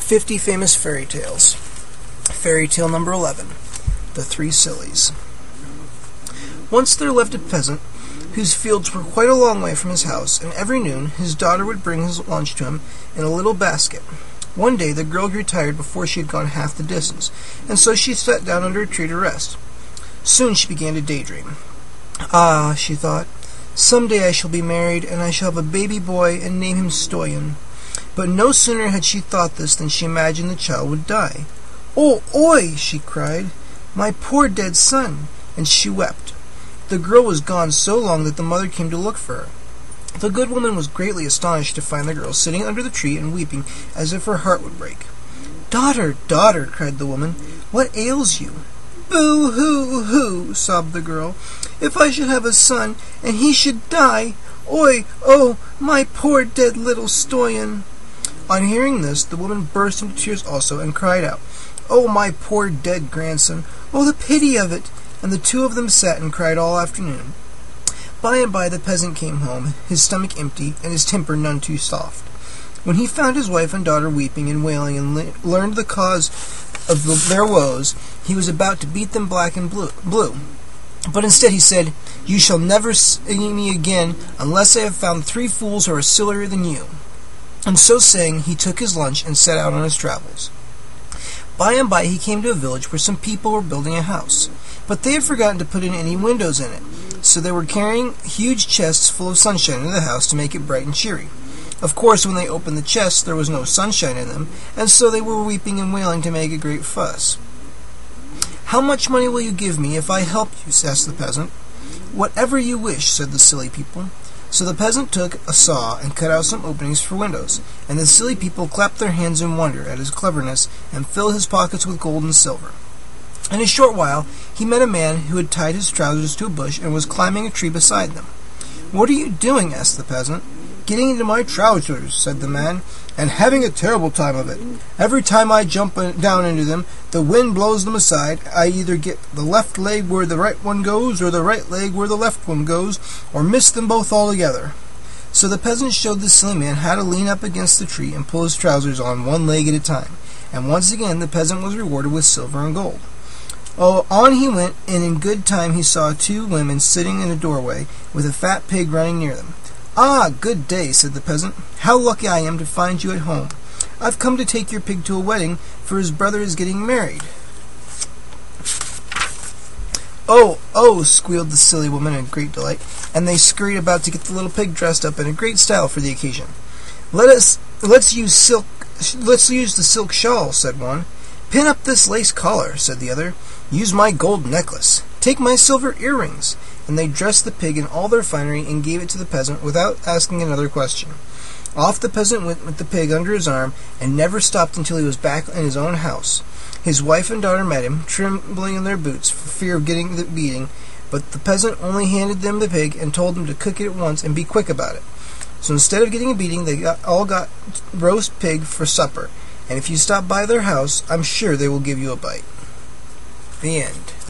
50 famous fairy tales. Fairy tale number 11, The Three Sillies. Once there lived a peasant whose fields were quite a long way from his house, and every noon his daughter would bring his lunch to him in a little basket. One day the girl grew tired before she had gone half the distance, and so she sat down under a tree to rest. Soon she began to daydream. "Ah," she thought, "some day I shall be married, and I shall have a baby boy and name him Stoyan." But no sooner had she thought this than she imagined the child would die. "Oh, oi!" she cried, "my poor dead son!" And she wept. The girl was gone so long that the mother came to look for her. The good woman was greatly astonished to find the girl sitting under the tree and weeping as if her heart would break. "Daughter, daughter," cried the woman, "what ails you?" "Boo-hoo-hoo," sobbed the girl. "If I should have a son, and he should die! Oi, oh, my poor dead little Stoyan!" On hearing this, the woman burst into tears also, and cried out, "Oh, my poor dead grandson! Oh, the pity of it!" And the two of them sat and cried all afternoon. By and by the peasant came home, his stomach empty, and his temper none too soft. When he found his wife and daughter weeping and wailing, and learned the cause of their woes, he was about to beat them black and blue. But instead he said, "You shall never see me again unless I have found 3 fools who are sillier than you." And so saying, he took his lunch and set out on his travels. By and by he came to a village where some people were building a house, but they had forgotten to put in any windows in it, so they were carrying huge chests full of sunshine into the house to make it bright and cheery. Of course, when they opened the chests, there was no sunshine in them, and so they were weeping and wailing to make a great fuss. "How much money will you give me if I help you?" asked the peasant. "Whatever you wish," said the silly people. So the peasant took a saw and cut out some openings for windows, and the silly people clapped their hands in wonder at his cleverness and filled his pockets with gold and silver. In a short while he met a man who had tied his trousers to a bush and was climbing a tree beside them. "What are you doing?" asked the peasant. "Getting into my trousers," said the man, "and having a terrible time of it. Every time I jump down into them, the wind blows them aside. I either get the left leg where the right one goes, or the right leg where the left one goes, or miss them both altogether." So the peasant showed the silly man how to lean up against the tree and pull his trousers on one leg at a time, and once again the peasant was rewarded with silver and gold. Oh, on he went, and in good time he saw 2 women sitting in a doorway, with a fat pig running near them. "Ah, good day," said the peasant. "How lucky I am to find you at home. I've come to take your pig to a wedding, for his brother is getting married." "Oh, oh," squealed the silly woman in great delight, and they scurried about to get the little pig dressed up in a great style for the occasion. Let's use the silk shawl," said one. "Pin up this lace collar," said the other. "Use my gold necklace. Take my silver earrings." And they dressed the pig in all their finery and gave it to the peasant without asking another question. Off the peasant went with the pig under his arm, and never stopped until he was back in his own house. His wife and daughter met him, trembling in their boots for fear of getting the beating, but the peasant only handed them the pig and told them to cook it at once and be quick about it. So instead of getting a beating, they all got roast pig for supper, and if you stop by their house, I'm sure they will give you a bite. The end.